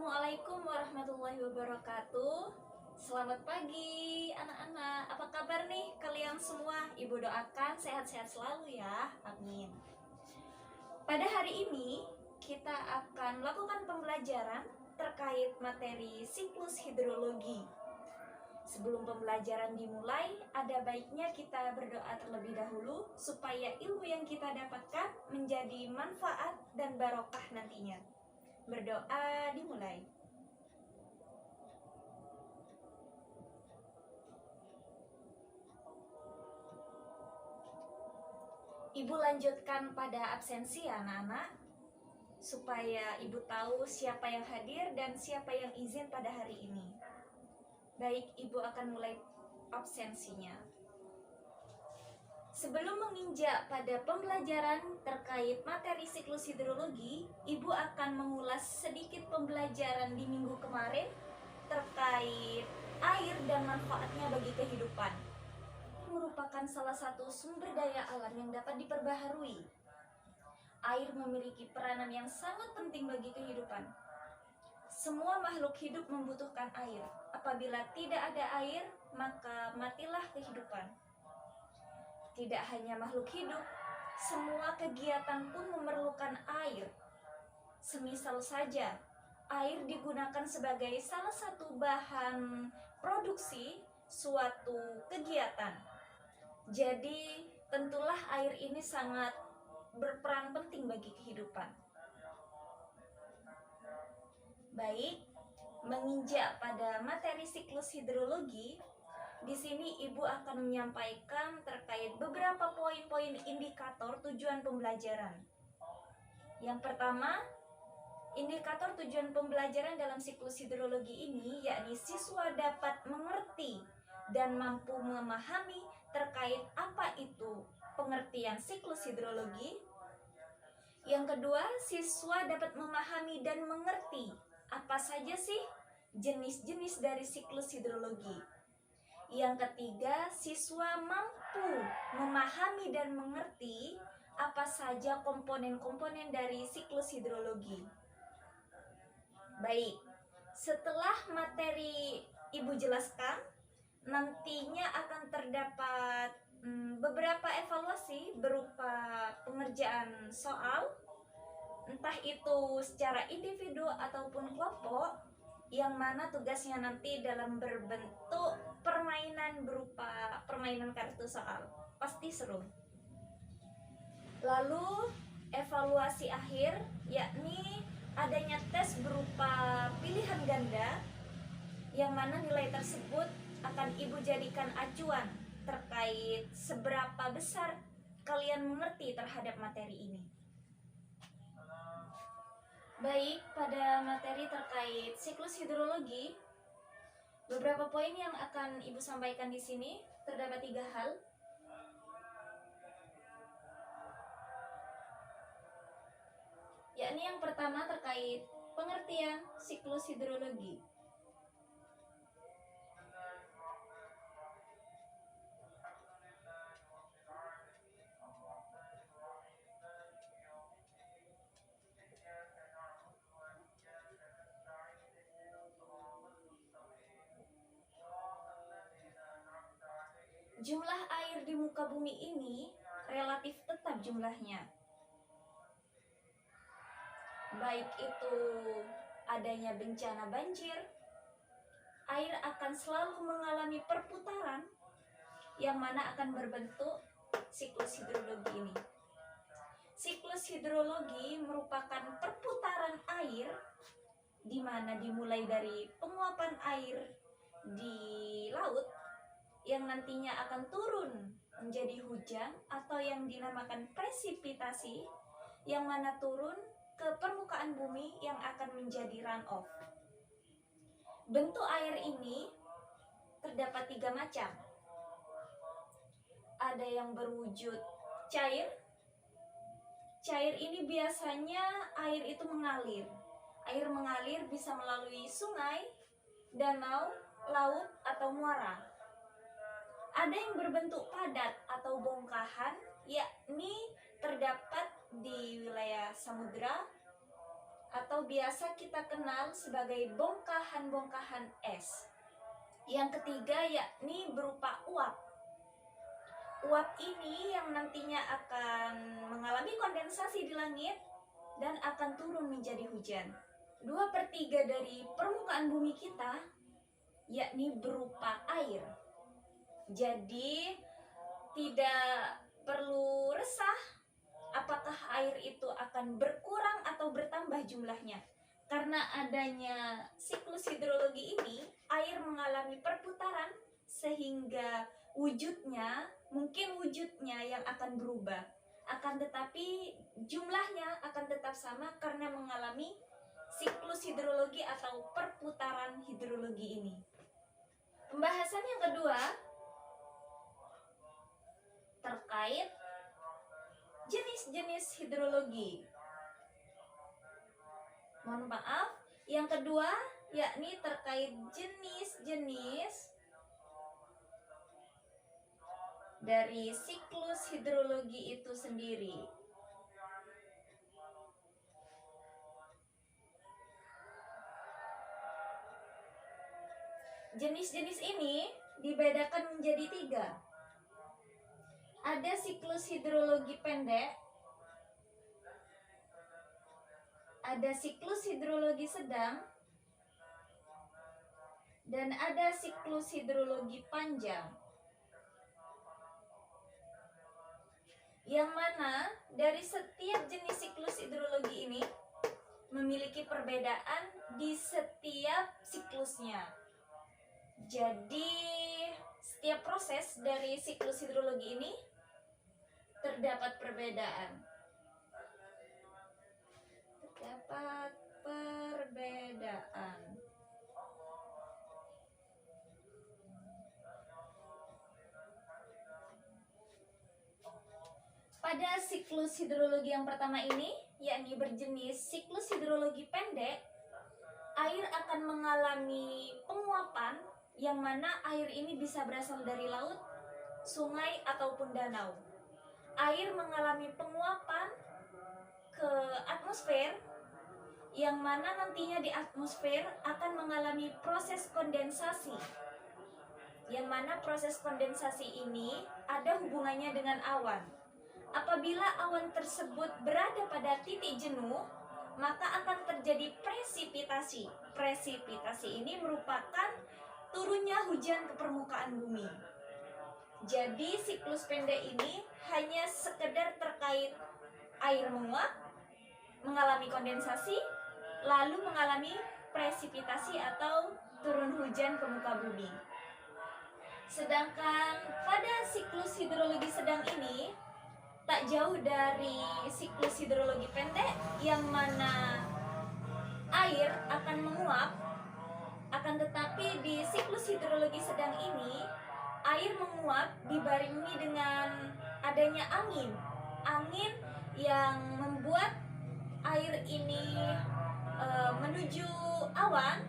Assalamualaikum warahmatullahi wabarakatuh. Selamat pagi anak-anak. Apa kabar nih kalian semua? Ibu doakan sehat-sehat selalu ya. Amin. Pada hari ini kita akan melakukan pembelajaran terkait materi siklus hidrologi. Sebelum pembelajaran dimulai, ada baiknya kita berdoa terlebih dahulu supaya ilmu yang kita dapatkan menjadi manfaat dan barokah nantinya. Berdoa dimulai. Ibu lanjutkan pada absensi ya anak-anak, supaya ibu tahu siapa yang hadir dan siapa yang izin pada hari ini. Baik, ibu akan mulai absensinya. Sebelum menginjak pada pembelajaran terkait materi siklus hidrologi, ibu akan mengulas sedikit pembelajaran di minggu kemarin terkait air dan manfaatnya bagi kehidupan. Merupakan salah satu sumber daya alam yang dapat diperbaharui. Air memiliki peranan yang sangat penting bagi kehidupan. Semua makhluk hidup membutuhkan air. Apabila tidak ada air, maka matilah kehidupan. Tidak hanya makhluk hidup, semua kegiatan pun memerlukan air. Semisal saja, air digunakan sebagai salah satu bahan produksi suatu kegiatan. Jadi, tentulah air ini sangat berperan penting bagi kehidupan. Baik, menginjak pada materi siklus hidrologi, di sini ibu akan menyampaikan terkait beberapa poin-poin indikator tujuan pembelajaran. Yang pertama, indikator tujuan pembelajaran dalam siklus hidrologi ini yakni siswa dapat mengerti dan mampu memahami terkait apa itu pengertian siklus hidrologi. Yang kedua, siswa dapat memahami dan mengerti apa saja sih jenis-jenis dari siklus hidrologi. Yang ketiga, siswa mampu memahami dan mengerti apa saja komponen-komponen dari siklus hidrologi. Baik, setelah materi ibu jelaskan, nantinya akan terdapat beberapa evaluasi berupa pengerjaan soal, entah itu secara individu ataupun kelompok, yang mana tugasnya nanti dalam berbentuk permainan berupa permainan kartu soal. Pasti seru. Lalu evaluasi akhir yakni adanya tes berupa pilihan ganda, yang mana nilai tersebut akan ibu jadikan acuan terkait seberapa besar kalian mengerti terhadap materi ini. Baik, pada materi terkait siklus hidrologi, beberapa poin yang akan ibu sampaikan di sini terdapat 3 hal. Yakni yang pertama terkait pengertian siklus hidrologi. Jumlah air di muka bumi ini relatif tetap jumlahnya. Baik itu adanya bencana banjir, air akan selalu mengalami perputaran yang mana akan berbentuk siklus hidrologi ini. Siklus hidrologi merupakan perputaran air di mana dimulai dari penguapan air di laut yang nantinya akan turun menjadi hujan atau yang dinamakan presipitasi, yang mana turun ke permukaan bumi yang akan menjadi runoff. Bentuk air ini terdapat 3 macam. Ada yang berwujud cair. Cair ini biasanya air itu mengalir. Air mengalir bisa melalui sungai, danau, laut, atau muara. Ada yang berbentuk padat atau bongkahan, yakni terdapat di wilayah samudra atau atau biasa kita kenal sebagai bongkahan-bongkahan es. Yang ketiga yakni berupa uap. Uap ini yang nantinya akan mengalami kondensasi di langit dan akan turun menjadi hujan. 2/3 dari permukaan bumi kita yakni berupa air. Jadi tidak perlu resah apakah air itu akan berkurang atau bertambah jumlahnya. Karena adanya siklus hidrologi ini, air mengalami perputaran sehingga mungkin wujudnya yang akan berubah. Akan tetapi jumlahnya akan tetap sama karena mengalami siklus hidrologi atau perputaran hidrologi ini. Pembahasan yang kedua terkait jenis-jenis hidrologi. Mohon maaf, yang kedua yakni terkait jenis-jenis dari siklus hidrologi itu sendiri. Jenis-jenis ini dibedakan menjadi 3. Ada siklus hidrologi pendek, ada siklus hidrologi sedang, dan ada siklus hidrologi panjang. Yang mana dari setiap jenis siklus hidrologi ini memiliki perbedaan di setiap siklusnya. Jadi setiap proses dari siklus hidrologi ini terdapat perbedaan. Pada siklus hidrologi yang pertama ini, yakni berjenis siklus hidrologi pendek, air akan mengalami penguapan yang mana air ini bisa berasal dari laut, sungai, ataupun danau. Air mengalami penguapan ke atmosfer yang mana nantinya di atmosfer akan mengalami proses kondensasi. Yang mana proses kondensasi ini ada hubungannya dengan awan. Apabila awan tersebut berada pada titik jenuh, maka akan terjadi presipitasi. Presipitasi ini merupakan turunnya hujan ke permukaan bumi. Jadi siklus pendek ini hanya sekedar terkait air menguap, mengalami kondensasi, lalu mengalami presipitasi atau turun hujan ke muka bumi. Sedangkan pada siklus hidrologi sedang ini tak jauh dari siklus hidrologi pendek yang mana air akan menguap, akan tetapi di siklus hidrologi sedang ini air menguap dibarengi dengan adanya angin yang membuat air ini menuju awan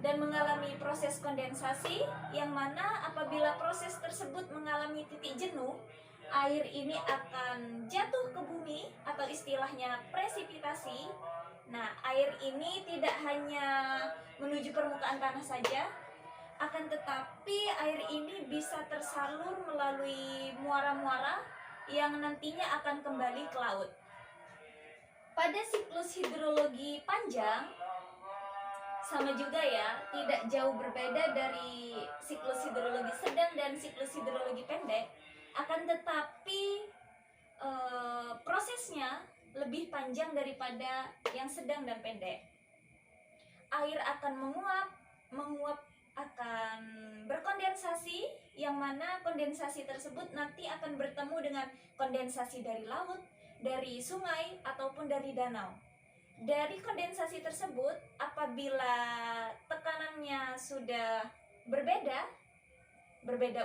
dan mengalami proses kondensasi yang mana apabila proses tersebut mengalami titik jenuh, air ini akan jatuh ke bumi atau istilahnya presipitasi. Nah, air ini tidak hanya menuju permukaan tanah saja, akan tetapi air ini bisa tersalur melalui muara-muara yang nantinya akan kembali ke laut. Pada siklus hidrologi panjang sama juga ya, tidak jauh berbeda dari siklus hidrologi sedang dan siklus hidrologi pendek, akan tetapi prosesnya lebih panjang daripada yang sedang dan pendek. Air akan menguap akan berkondensasi, yang mana kondensasi tersebut nanti akan bertemu dengan kondensasi dari laut, dari sungai, ataupun dari danau. Dari kondensasi tersebut, apabila tekanannya sudah berbeda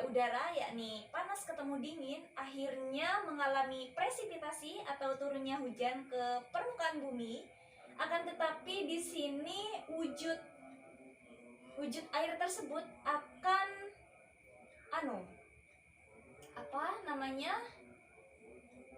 udara, yakni panas ketemu dingin, akhirnya mengalami presipitasi atau turunnya hujan ke permukaan bumi. Akan tetapi di sini wujud air tersebut akan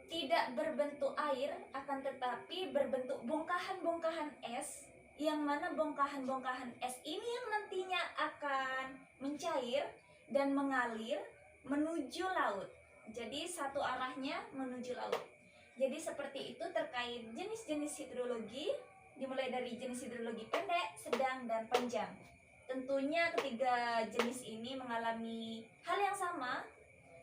tidak berbentuk air, akan tetapi berbentuk bongkahan-bongkahan es, yang mana bongkahan-bongkahan es ini yang nantinya akan mencair dan mengalir menuju laut. Jadi satu arahnya menuju laut. Jadi seperti itu terkait jenis-jenis hidrologi, dimulai dari jenis hidrologi pendek, sedang, dan panjang. Tentunya ketiga jenis ini mengalami hal yang sama,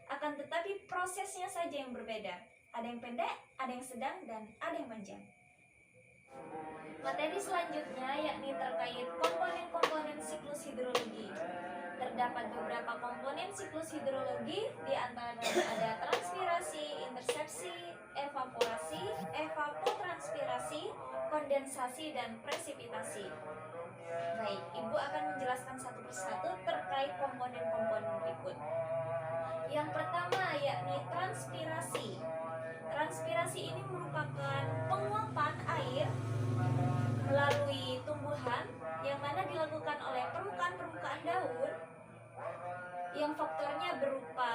akan tetapi prosesnya saja yang berbeda. Ada yang pendek, ada yang sedang, dan ada yang panjang. Materi selanjutnya yakni terkait komponen-komponen siklus hidrologi. Terdapat beberapa komponen siklus hidrologi, di antaranya ada transpirasi, intersepsi, evaporasi, evapotranspirasi, kondensasi, dan presipitasi. Baik, Ibu akan menjelaskan satu persatu terkait komponen-komponen berikut. Yang pertama yakni transpirasi. Transpirasi ini merupakan penguapan air melalui tumbuhan yang mana dilakukan oleh permukaan-permukaan daun yang faktornya berupa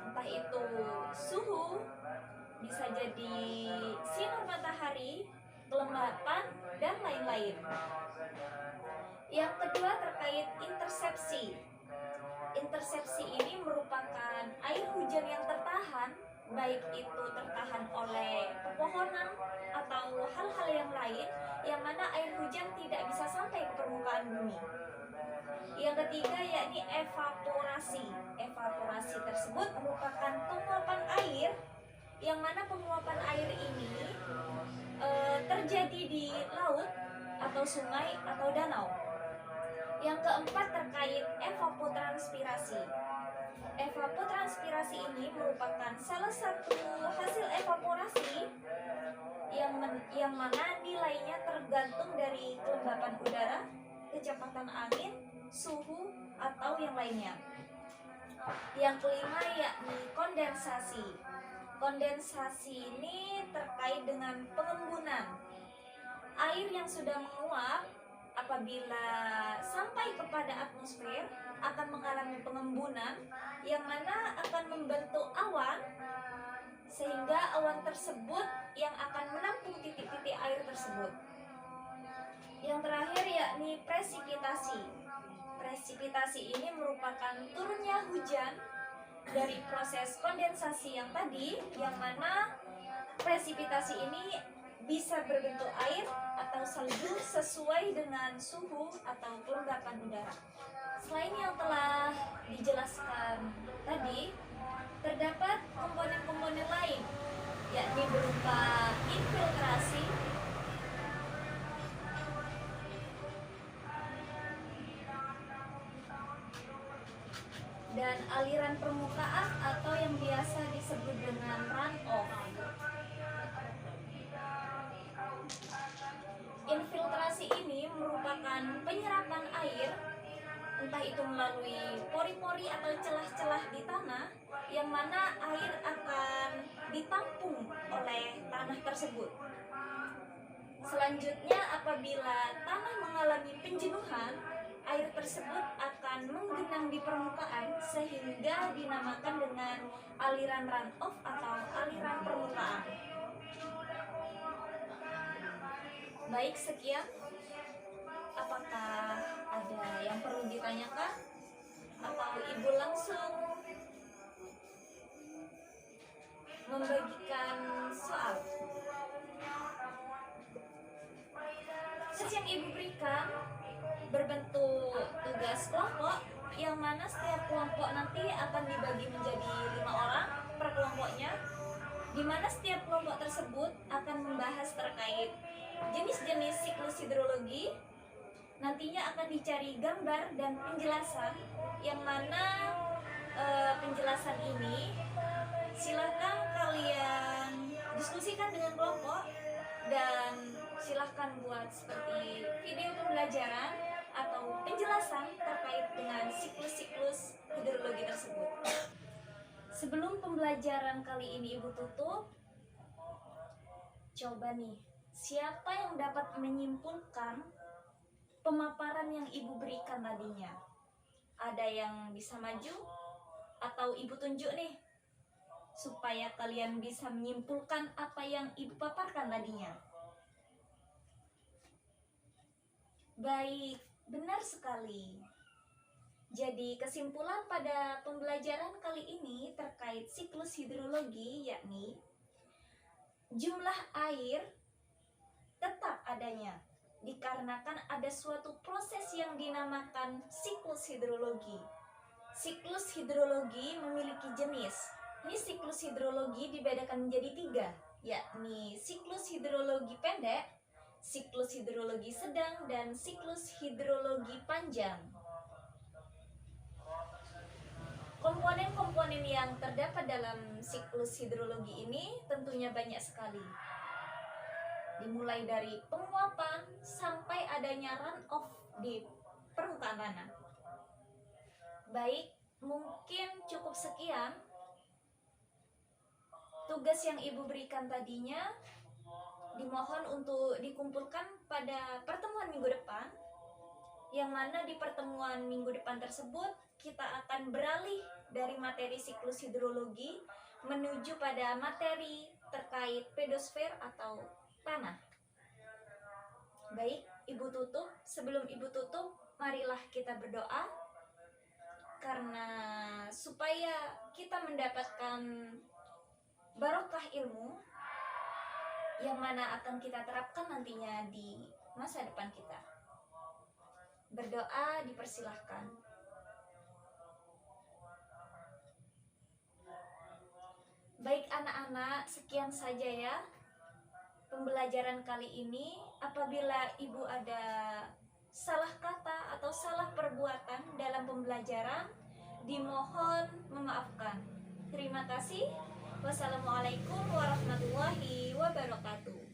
entah itu suhu, bisa jadi sinar matahari, kelembapan, dan lain-lain. Yang kedua terkait intersepsi. Intersepsi ini merupakan air hujan yang tertahan, baik itu tertahan oleh pepohonan atau hal-hal yang lain, yang mana air hujan tidak bisa sampai ke permukaan bumi. Yang ketiga yakni evaporasi. Evaporasi tersebut merupakan penguapan air, yang mana penguapan air ini terjadi di laut atau sungai atau danau. Yang keempat terkait evapotranspirasi. Evapotranspirasi ini merupakan salah satu hasil evaporasi yang mana nilainya tergantung dari kelembapan udara, kecepatan angin, suhu, atau yang lainnya. Yang kelima yakni kondensasi. Kondensasi ini terkait dengan pengembunan. Air yang sudah menguap apabila sampai kepada atmosfer akan mengalami pengembunan, yang mana akan membentuk awan, sehingga awan tersebut yang akan menampung titik-titik air tersebut. Yang terakhir yakni presipitasi. Presipitasi ini merupakan turunnya hujan dari proses kondensasi yang tadi, yang mana presipitasi ini bisa berbentuk air atau salju sesuai dengan suhu atau kelembapan udara. Selain yang telah dijelaskan tadi, terdapat komponen-komponen lain, yakni berupa infiltrasi, dan aliran permukaan atau yang biasa disebut dengan runoff. Infiltrasi ini merupakan penyerapan air, entah itu melalui pori-pori atau celah-celah di tanah, yang mana air akan ditampung oleh tanah tersebut. Selanjutnya, apabila tanah mengalami penjenuhan, air tersebut akan menggenang di permukaan sehingga dinamakan dengan aliran runoff atau aliran permukaan. Baik, sekian. Apakah ada yang perlu ditanyakan? Atau Ibu langsung membagikan soal? Tugas yang Ibu berikan berbentuk tugas kelompok, yang mana setiap kelompok nanti akan dibagi menjadi 5 orang per kelompoknya, di mana setiap kelompok tersebut akan membahas terkait jenis-jenis siklus hidrologi. Nantinya akan dicari gambar dan penjelasan, yang mana penjelasan ini silahkan kalian diskusikan dengan kelompok, dan silahkan buat seperti video pembelajaran atau penjelasan terkait dengan siklus-siklus hidrologi tersebut. Sebelum pembelajaran kali ini Ibu tutup, coba nih, siapa yang dapat menyimpulkan pemaparan yang Ibu berikan tadinya? Ada yang bisa maju? Atau Ibu tunjuk nih? supaya kalian bisa menyimpulkan apa yang ibu paparkan tadinya. Baik, benar sekali. Jadi kesimpulan pada pembelajaran kali ini terkait siklus hidrologi yakni jumlah air tetap adanya dikarenakan ada suatu proses yang dinamakan siklus hidrologi. Siklus hidrologi memiliki jenis. Ini siklus hidrologi dibedakan menjadi 3, yakni siklus hidrologi pendek, siklus hidrologi sedang, dan siklus hidrologi panjang. Komponen-komponen yang terdapat dalam siklus hidrologi ini tentunya banyak sekali. Dimulai dari penguapan sampai adanya runoff di permukaan tanah. Baik, mungkin cukup sekian tugas yang ibu berikan tadinya. Dimohon untuk dikumpulkan pada pertemuan minggu depan, yang mana di pertemuan minggu depan tersebut kita akan beralih dari materi siklus hidrologi menuju pada materi terkait pedosfer atau tanah. Baik, ibu tutup. Sebelum ibu tutup, marilah kita berdoa karena supaya kita mendapatkan barokah ilmu yang mana akan kita terapkan nantinya di masa depan kita. Berdoa dipersilahkan. Baik anak-anak, sekian saja ya pembelajaran kali ini. Apabila ibu ada salah kata atau salah perbuatan dalam pembelajaran, dimohon memaafkan. Terima kasih. Wassalamualaikum warahmatullahi wabarakatuh.